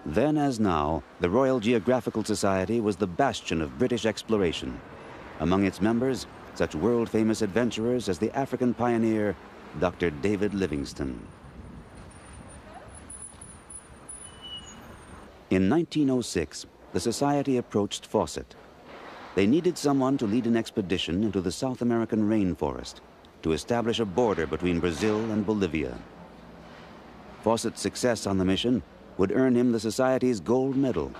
Then as now, the Royal Geographical Society was the bastion of British exploration. Among its members, such world-famous adventurers as the African pioneer, Dr. David Livingstone. In 1906, the Society approached Fawcett. They needed someone to lead an expedition into the South American rainforest to establish a border between Brazil and Bolivia. Fawcett's success on the mission would earn him the Society's gold medal,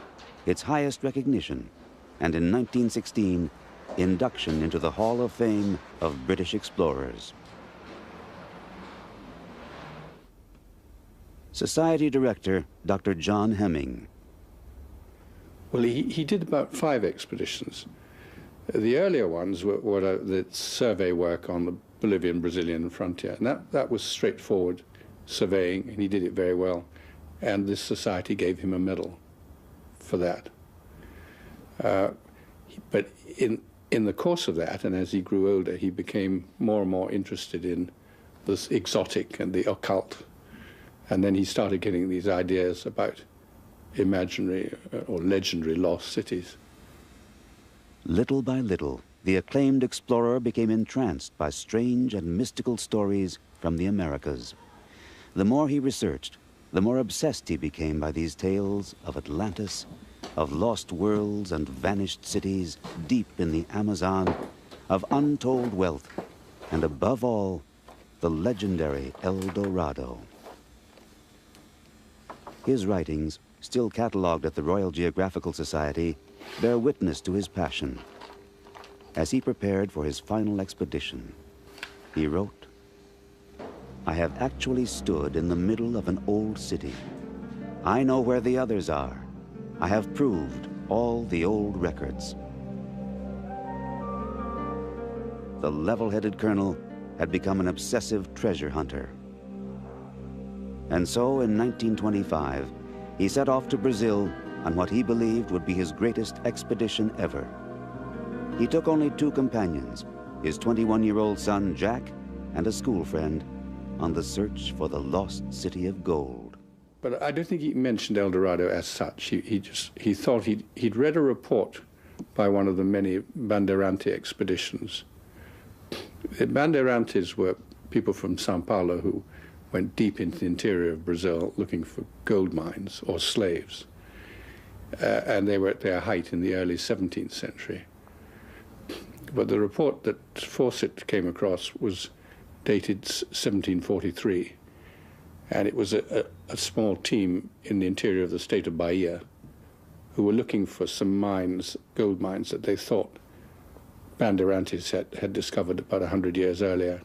its highest recognition, and in 1916, induction into the Hall of Fame of British explorers. Society Director, Dr. John Hemming. Well, he did about 5 expeditions. The earlier ones were the survey work on the Bolivian-Brazilian frontier, and that was straightforward surveying, and he did it very well. And this society gave him a medal for that. But in the course of that, and as he grew older, he became more and more interested in this exotic and the occult. And then he started getting these ideas about imaginary or legendary lost cities. Little by little, the acclaimed explorer became entranced by strange and mystical stories from the Americas. The more he researched, the more obsessed he became by these tales of Atlantis, of lost worlds and vanished cities deep in the Amazon, of untold wealth, and above all, the legendary El Dorado. His writings, still catalogued at the Royal Geographical Society, bear witness to his passion. As he prepared for his final expedition, he wrote, "I have actually stood in the middle of an old city. I know where the others are. I have proved all the old records." The level-headed colonel had become an obsessive treasure hunter. And so in 1925, he set off to Brazil on what he believed would be his greatest expedition ever. He took only 2 companions, his 21-year-old son Jack and a school friend, on the search for the lost city of gold. But I don't think he mentioned El Dorado as such. He thought he'd read a report by one of the many Bandeirante expeditions. The Bandeirantes were people from Sao Paulo who went deep into the interior of Brazil looking for gold mines or slaves. And they were at their height in the early 17th century. But the report that Fawcett came across was dated 1743, and it was a small team in the interior of the state of Bahia who were looking for some mines, gold mines, that they thought Bandeirantes had discovered about 100 years earlier.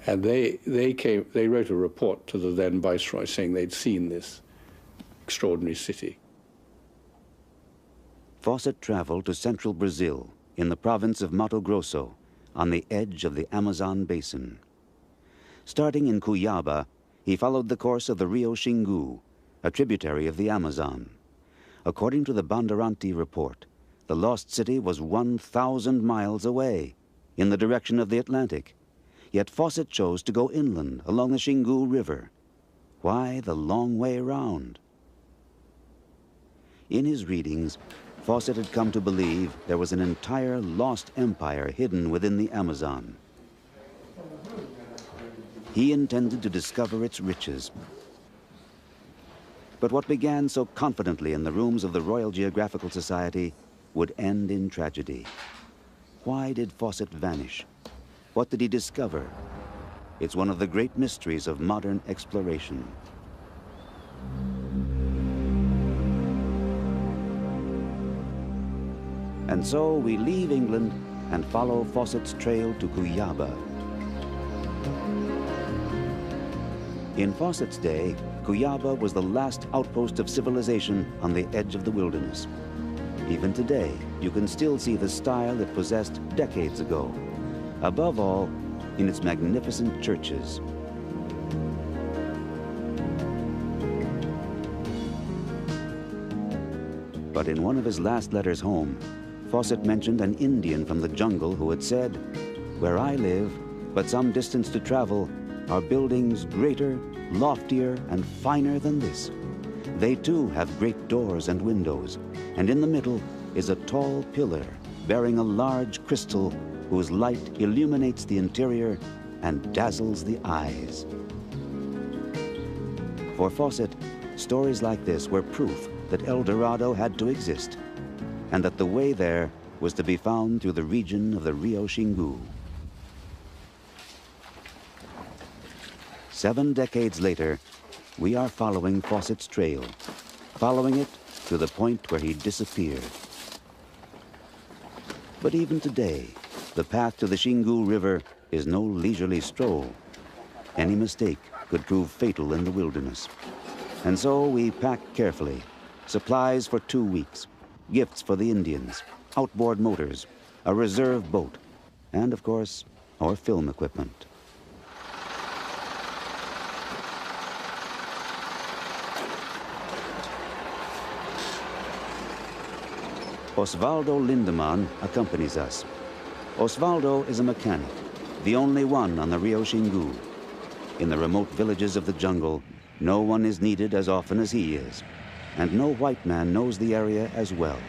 And they wrote a report to the then viceroy saying they'd seen this extraordinary city. Fawcett traveled to central Brazil in the province of Mato Grosso, on the edge of the Amazon basin. Starting in Cuiabá, he followed the course of the Rio Xingu, a tributary of the Amazon. According to the Bandeirante report, the lost city was 1,000 miles away, in the direction of the Atlantic. Yet Fawcett chose to go inland along the Xingu River. Why the long way around? In his readings, Fawcett had come to believe there was an entire lost empire hidden within the Amazon. He intended to discover its riches. But what began so confidently in the rooms of the Royal Geographical Society would end in tragedy. Why did Fawcett vanish? What did he discover? It's one of the great mysteries of modern exploration. And so we leave England and follow Fawcett's trail to Cuiabá. In Fawcett's day, Cuiabá was the last outpost of civilization on the edge of the wilderness. Even today, you can still see the style it possessed decades ago. Above all, in its magnificent churches. But in one of his last letters home, Fawcett mentioned an Indian from the jungle who had said, "Where I live, but some distance to travel, are buildings greater, loftier, and finer than this. They too have great doors and windows, and in the middle is a tall pillar bearing a large crystal whose light illuminates the interior and dazzles the eyes. For Fawcett, stories like this were proof that El Dorado had to exist, and that the way there was to be found through the region of the Rio Xingu. 7 decades later, we are following Fawcett's trail, following it to the point where he disappeared. But even today, the path to the Xingu River is no leisurely stroll. Any mistake could prove fatal in the wilderness. And so we pack carefully, supplies for 2 weeks, gifts for the Indians, outboard motors, a reserve boat, and of course, our film equipment. Osvaldo Lindemann accompanies us. Osvaldo is a mechanic, the only one on the Rio Xingu. In the remote villages of the jungle, no one is needed as often as he is, and no white man knows the area as well.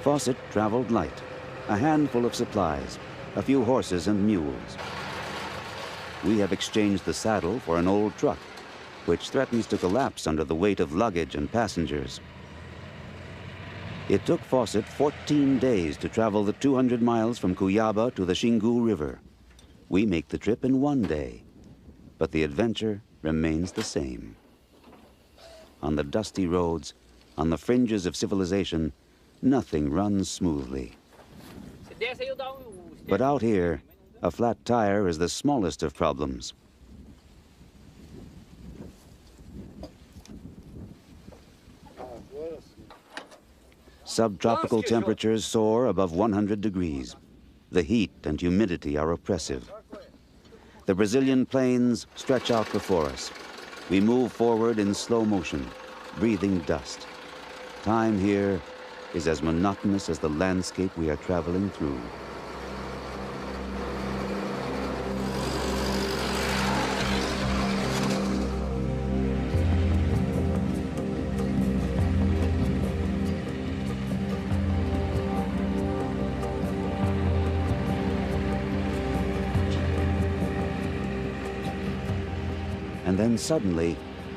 Fawcett traveled light, a handful of supplies, a few horses and mules. We have exchanged the saddle for an old truck, which threatens to collapse under the weight of luggage and passengers. It took Fawcett 14 days to travel the 200 miles from Cuyaba to the Xingu River. We make the trip in 1 day, but the adventure remains the same. On the dusty roads, on the fringes of civilization, nothing runs smoothly. But out here, a flat tire is the smallest of problems. Subtropical temperatures soar above 100 degrees. The heat and humidity are oppressive. The Brazilian plains stretch out before us. We move forward in slow motion, breathing dust. Time here is as monotonous as the landscape we are traveling through. And then suddenly,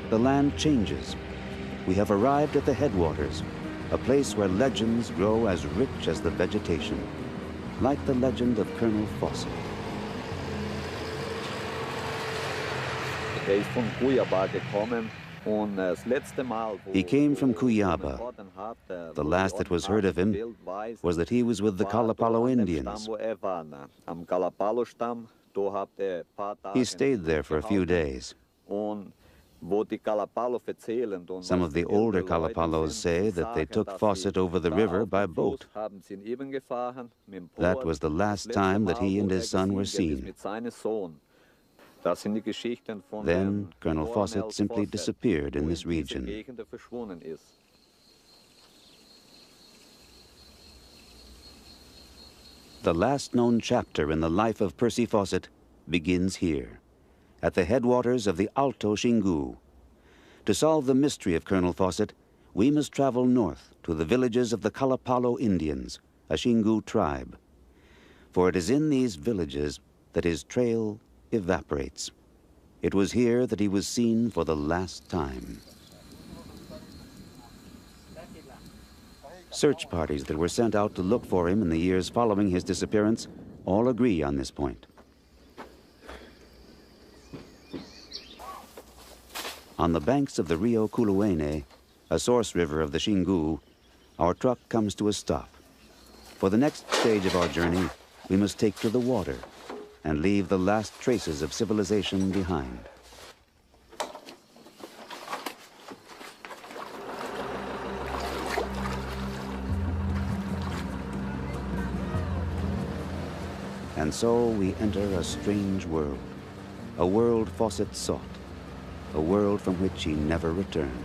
the land changes. We have arrived at the headwaters, a place where legends grow as rich as the vegetation, like the legend of Colonel Fawcett. He came from Cuyaba. The last that was heard of him was that he was with the Kalapalo Indians. He stayed there for a few days. Some of the older Kalapalos say that they took Fawcett over the river by boat. That was the last time that he and his son were seen. Then Colonel Fawcett simply disappeared in this region. The last known chapter in the life of Percy Fawcett begins here, at the headwaters of the Alto Xingu. To solve the mystery of Colonel Fawcett, we must travel north to the villages of the Kalapalo Indians, a Xingu tribe. For it is in these villages that his trail evaporates. It was here that he was seen for the last time. Search parties that were sent out to look for him in the years following his disappearance all agree on this point. On the banks of the Rio Culuene, a source river of the Xingu, our truck comes to a stop. For the next stage of our journey, we must take to the water and leave the last traces of civilization behind. And so we enter a strange world, a world Fawcett sought, a world from which he never returned.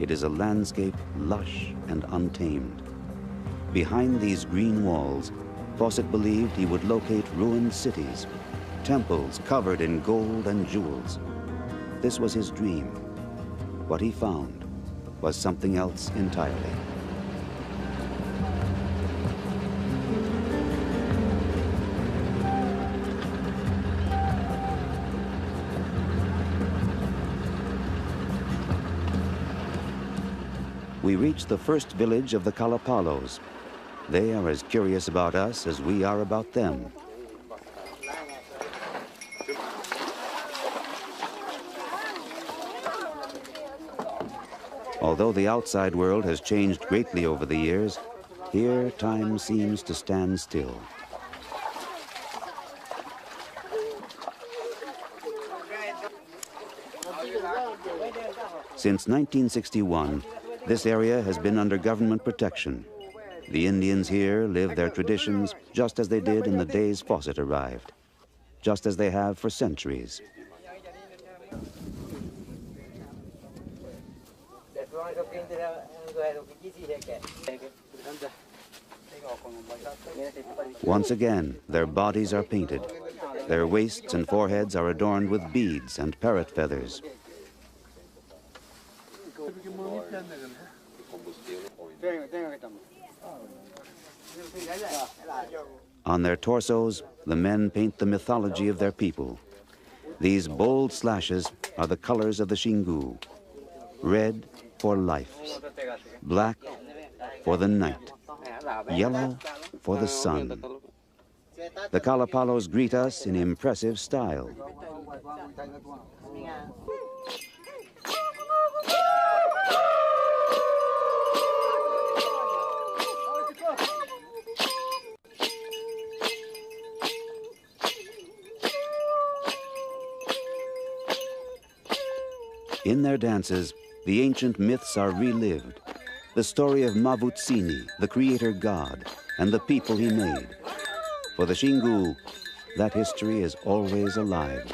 it is a landscape lush and untamed. Behind these green walls, Fawcett believed he would locate ruined cities, temples covered in gold and jewels. This was his dream. What he found was something else entirely. We reached the first village of the Kalapalos. They are as curious about us as we are about them. Although the outside world has changed greatly over the years, here time seems to stand still. Since 1961, this area has been under government protection. The Indians here live their traditions just as they did in the days Fawcett arrived, just as they have for centuries. Once again, their bodies are painted. Their waists and foreheads are adorned with beads and parrot feathers. On their torsos, the men paint the mythology of their people. These bold slashes are the colors of the Xingu. Red for life, black for the night, yellow for the sun. The Kalapalos greet us in impressive style. In their dances, the ancient myths are relived. The story of Mavutsini, the creator god, and the people he made. For the Xingu, that history is always alive.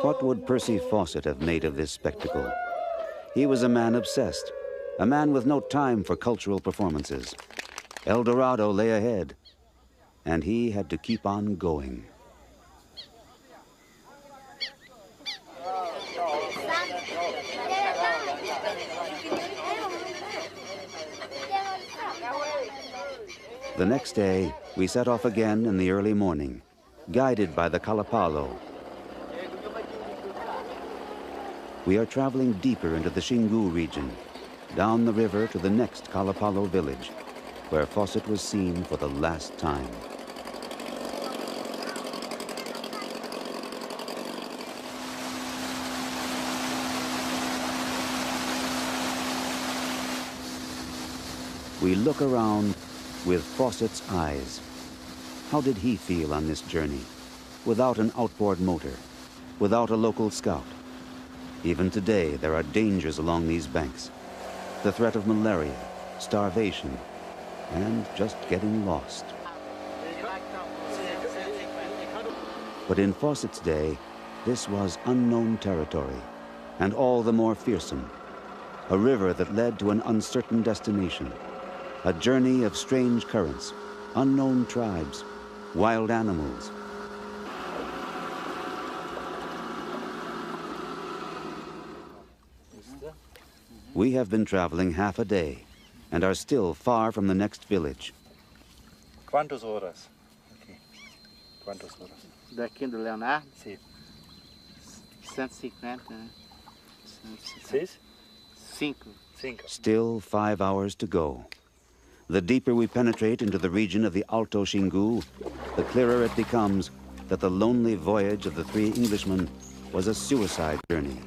What would Percy Fawcett have made of this spectacle? He was a man obsessed, a man with no time for cultural performances. El Dorado lay ahead, and he had to keep on going. The next day, we set off again in the early morning, guided by the Kalapalo. We are traveling deeper into the Xingu region, down the river to the next Kalapalo village, where Fawcett was seen for the last time. We look around with Fawcett's eyes. How did he feel on this journey, without an outboard motor, without a local scout? Even today, there are dangers along these banks. The threat of malaria, starvation, and just getting lost. But in Fawcett's day, this was unknown territory, and all the more fearsome. A river that led to an uncertain destination. A journey of strange currents, unknown tribes, wild animals. We have been traveling half a day and are still far from the next village. ¿Cuántas horas? Okay. ¿Cuántas horas? Daqui do Leonardo? Sim. 150, né? 6? 5. 5. Still 5 hours to go. The deeper we penetrate into the region of the Alto Xingu, the clearer it becomes that the lonely voyage of the three Englishmen was a suicide journey.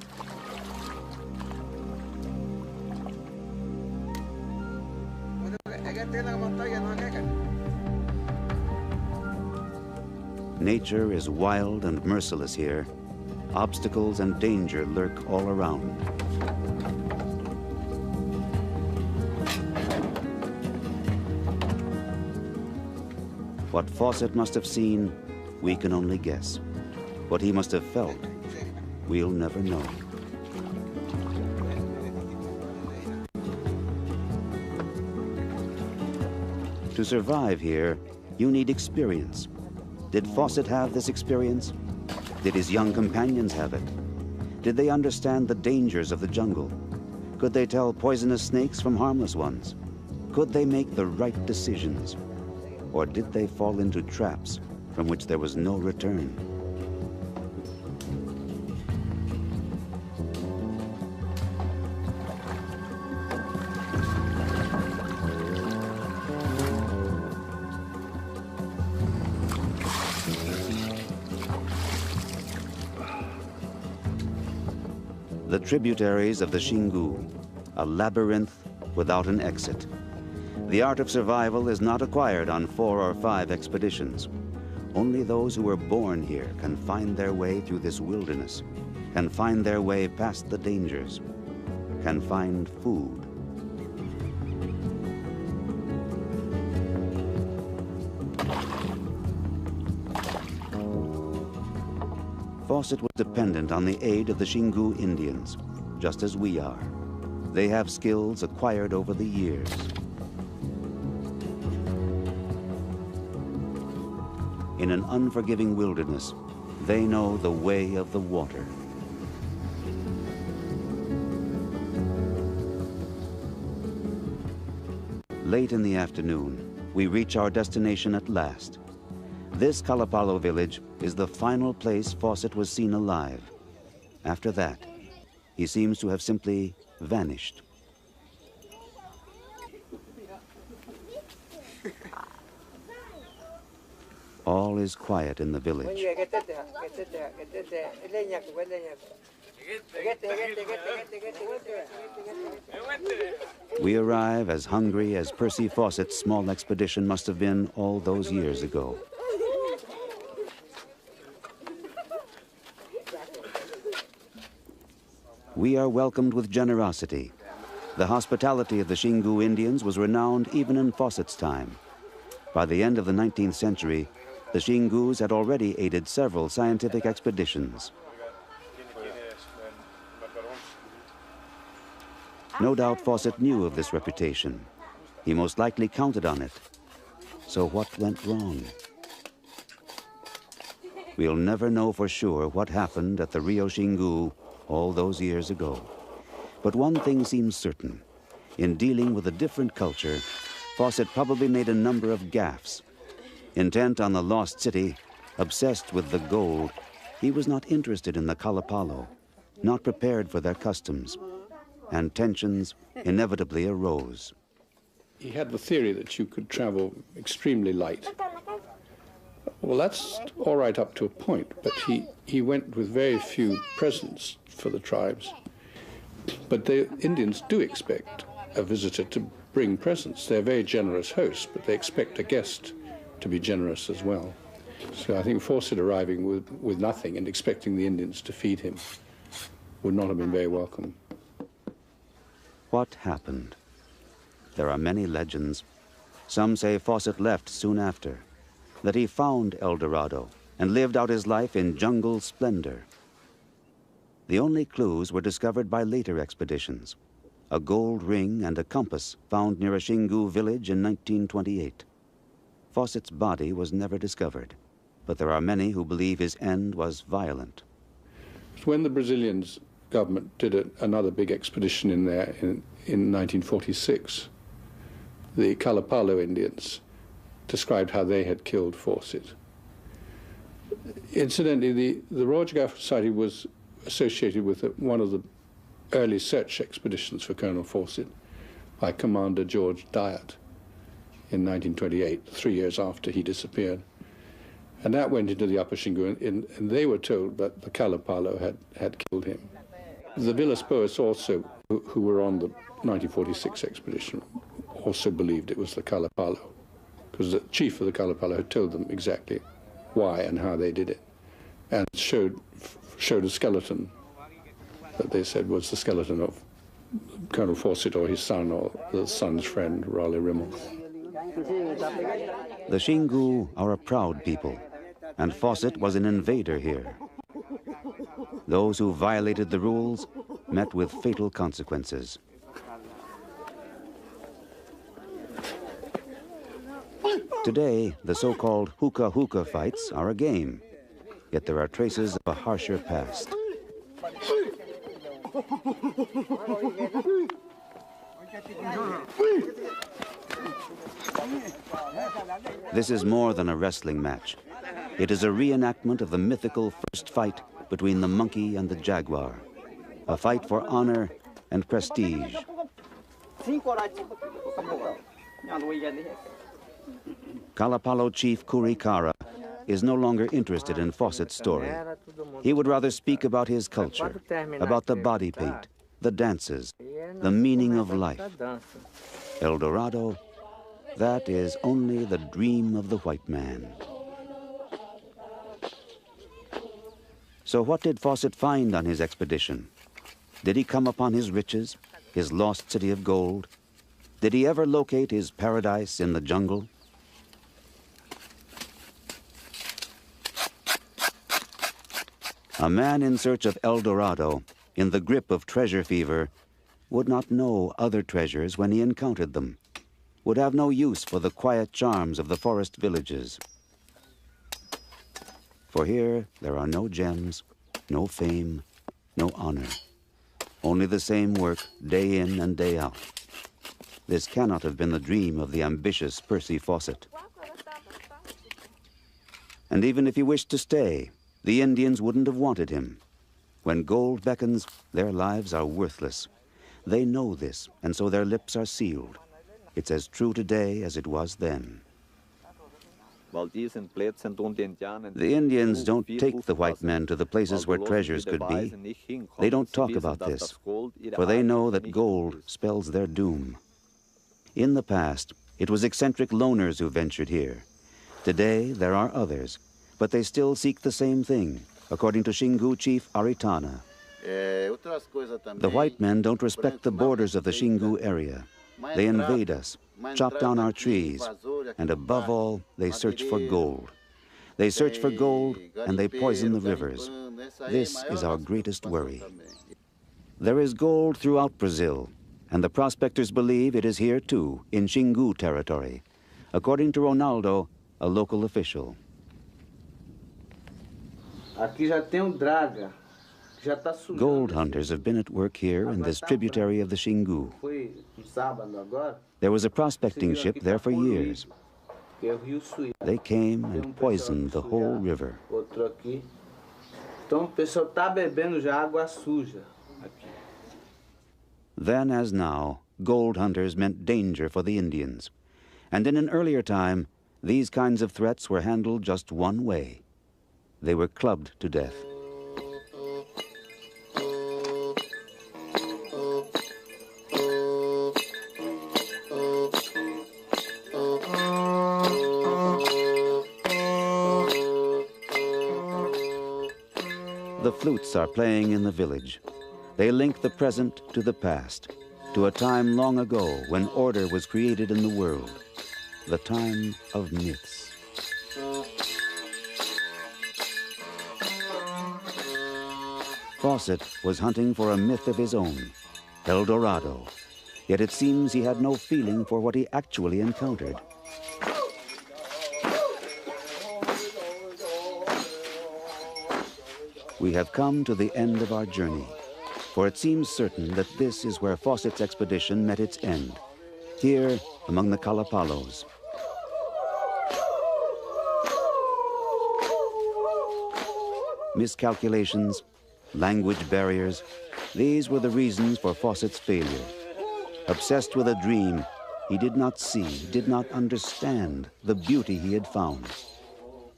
Nature is wild and merciless here. Obstacles and danger lurk all around. What Fawcett must have seen, we can only guess. What he must have felt, we'll never know. To survive here, you need experience. Did Fawcett have this experience? Did his young companions have it? Did they understand the dangers of the jungle? Could they tell poisonous snakes from harmless ones? Could they make the right decisions? Or did they fall into traps from which there was no return? The tributaries of the Xingu, a labyrinth without an exit. The art of survival is not acquired on 4 or 5 expeditions. Only those who were born here can find their way through this wilderness, can find their way past the dangers, can find food. Fawcett was dependent on the aid of the Xingu Indians, just as we are. They have skills acquired over the years. In an unforgiving wilderness, they know the way of the water. Late in the afternoon, we reach our destination at last. This Kalapalo village is the final place Fawcett was seen alive. After that, he seems to have simply vanished. All is quiet in the village. We arrive as hungry as Percy Fawcett's small expedition must have been all those years ago. We are welcomed with generosity. The hospitality of the Xingu Indians was renowned even in Fawcett's time. By the end of the 19th century, the Xingus had already aided several scientific expeditions. No doubt Fawcett knew of this reputation. He most likely counted on it. So what went wrong? We'll never know for sure what happened at the Rio Xingu all those years ago. But one thing seems certain. In dealing with a different culture, Fawcett probably made a number of gaffes. Intent on the lost city, obsessed with the gold, he was not interested in the Kalapalo, not prepared for their customs, and tensions inevitably arose. He had the theory that you could travel extremely light. Well, that's all right up to a point, but he went with very few presents for the tribes. But the Indians do expect a visitor to bring presents. They're very generous hosts, but they expect a guest to be generous as well. So I think Fawcett arriving with nothing and expecting the Indians to feed him would not have been very welcome. What happened? There are many legends. Some say Fawcett left soon after, that he found El Dorado and lived out his life in jungle splendor. The only clues were discovered by later expeditions. A gold ring and a compass found near a Xingu village in 1928. Fawcett's body was never discovered, but there are many who believe his end was violent. When the Brazilian government did another big expedition in there in 1946, the Kalapalo Indians described how they had killed Fawcett. Incidentally, the Royal Geographical Society was associated with one of the early search expeditions for Colonel Fawcett by Commander George Dyett in 1928, 3 years after he disappeared. And that went into the Upper Xingu, and they were told that the Kalapalo had killed him. The Villas-Boas also, who were on the 1946 expedition, also believed it was the Kalapalo, because the chief of the Kalapalo had told them exactly why and how they did it, and showed a skeleton that they said was the skeleton of Colonel Fawcett or his son or the son's friend, Raleigh Rimmel. The Xingu are a proud people, and Fawcett was an invader here. Those who violated the rules met with fatal consequences. Today, the so-called hookah fights are a game, yet there are traces of a harsher past. This is more than a wrestling match. It is a reenactment of the mythical first fight between the monkey and the jaguar, a fight for honor and prestige. Kalapalo chief Kurikara is no longer interested in Fawcett's story. He would rather speak about his culture, about the body paint, the dances, the meaning of life. El Dorado, that is only the dream of the white man. So what did Fawcett find on his expedition? Did he come upon his riches, his lost city of gold? Did he ever locate his paradise in the jungle? A man in search of El Dorado, in the grip of treasure fever, would not know other treasures when he encountered them, would have no use for the quiet charms of the forest villages. For here there are no gems, no fame, no honor, only the same work day in and day out. This cannot have been the dream of the ambitious Percy Fawcett. And even if he wished to stay, the Indians wouldn't have wanted him. When gold beckons, their lives are worthless. They know this, and so their lips are sealed. It's as true today as it was then. The Indians don't take the white men to the places where treasures could be. They don't talk about this, for they know that gold spells their doom. In the past, it was eccentric loners who ventured here. Today, there are others, but they still seek the same thing, according to Xingu chief Aritana. The white men don't respect the borders of the Xingu area. They invade us, chop down our trees, and above all, they search for gold. They search for gold, and they poison the rivers. This is our greatest worry. There is gold throughout Brazil, and the prospectors believe it is here too, in Xingu territory, according to Ronaldo, a local official. Gold hunters have been at work here in this tributary of the Xingu. There was a prospecting ship there for years. They came and poisoned the whole river. Then as now, gold hunters meant danger for the Indians. And in an earlier time, these kinds of threats were handled just one way. They were clubbed to death. The flutes are playing in the village. They link the present to the past, to a time long ago when order was created in the world, the time of myths. Fawcett was hunting for a myth of his own, El Dorado, yet it seems he had no feeling for what he actually encountered. We have come to the end of our journey, for it seems certain that this is where Fawcett's expedition met its end, here among the Kalapalos. Miscalculations, language barriers, these were the reasons for Fawcett's failure. Obsessed with a dream, he did not see, did not understand the beauty he had found.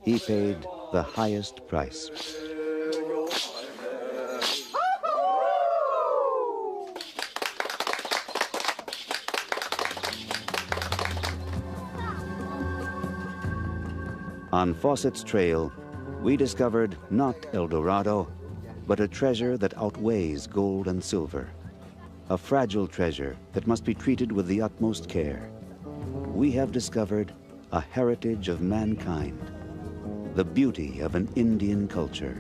He paid the highest price. On Fawcett's trail, we discovered not El Dorado, but a treasure that outweighs gold and silver. A fragile treasure that must be treated with the utmost care. We have discovered a heritage of mankind, the beauty of an Indian culture.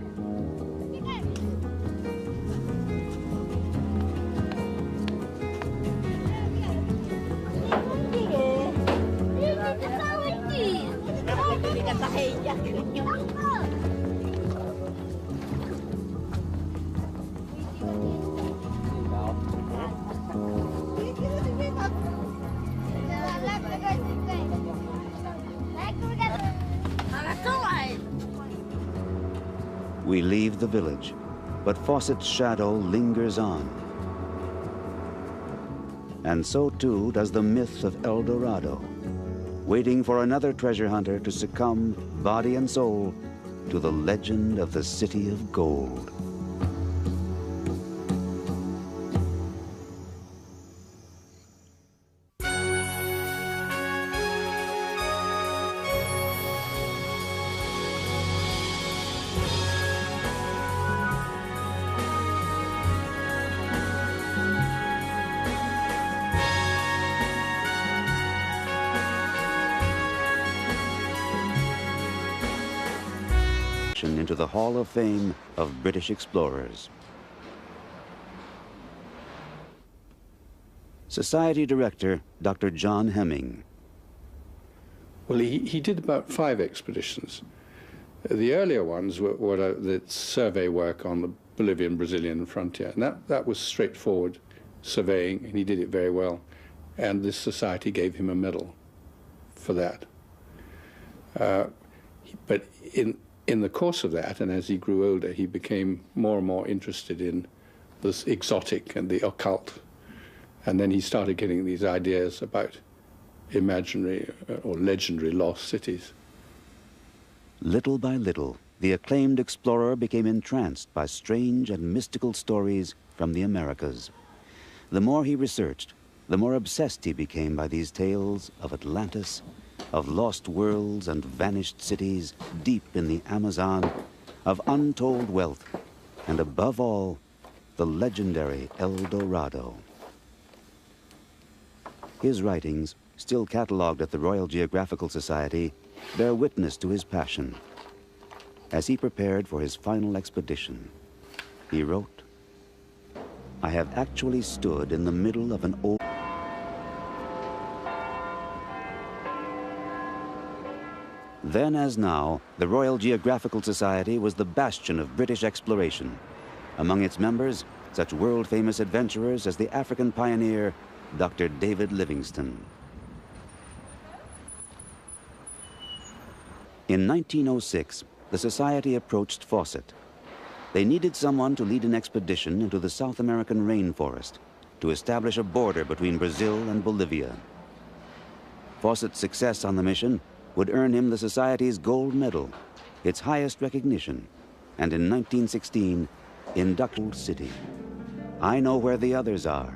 We leave the village, but Fawcett's shadow lingers on. And so too does the myth of El Dorado, waiting for another treasure hunter to succumb, body and soul, to the legend of the City of Gold. Into the Hall of Fame of British explorers. Society Director Dr. John Hemming. Well, he did about 5 expeditions. The earlier ones were the survey work on the Bolivian-Brazilian frontier, and that was straightforward surveying, and he did it very well. And this society gave him a medal for that. But in the course of that, and as he grew older, he became more and more interested in this exotic and the occult. And then he started getting these ideas about imaginary or legendary lost cities. Little by little, the acclaimed explorer became entranced by strange and mystical stories from the Americas. The more he researched, the more obsessed he became by these tales of Atlantis, of lost worlds and vanished cities deep in the Amazon, of untold wealth, and above all, the legendary El Dorado. His writings, still catalogued at the Royal Geographical Society, bear witness to his passion. As he prepared for his final expedition, he wrote, "I have actually stood in the middle of an old..." Then as now, the Royal Geographical Society was the bastion of British exploration. Among its members, such world-famous adventurers as the African pioneer, Dr. David Livingstone. In 1906, the Society approached Fawcett. They needed someone to lead an expedition into the South American rainforest to establish a border between Brazil and Bolivia. Fawcett's success on the mission would earn him the Society's gold medal, its highest recognition, and in 1916, inducted city. I know where the others are.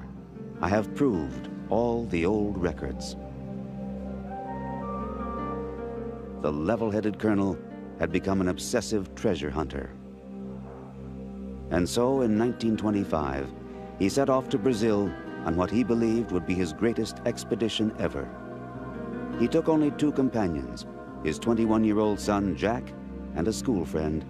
I have proved all the old records. The level-headed colonel had become an obsessive treasure hunter. And so in 1925, he set off to Brazil on what he believed would be his greatest expedition ever. He took only 2 companions, his 21-year-old son, Jack, and a school friend,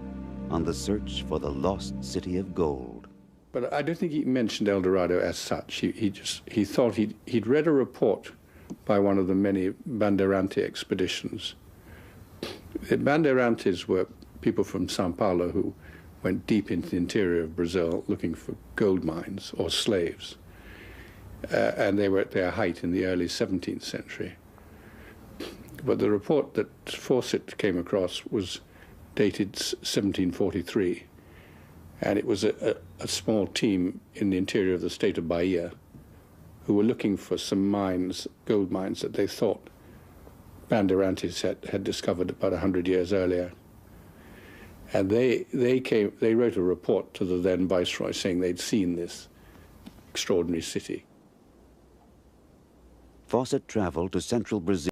on the search for the lost City of Gold. But I don't think he mentioned El Dorado as such. He thought he'd read a report by one of the many Bandeirante expeditions. The Bandeirantes were people from Sao Paulo who went deep into the interior of Brazil looking for gold mines or slaves. And they were at their height in the early 17th century. But the report that Fawcett came across was dated 1743, and it was a small team in the interior of the state of Bahia who were looking for some mines, gold mines, that they thought Bandeirantes had discovered about 100 years earlier. And they wrote a report to the then viceroy saying they'd seen this extraordinary city. Fawcett traveled to central Brazil.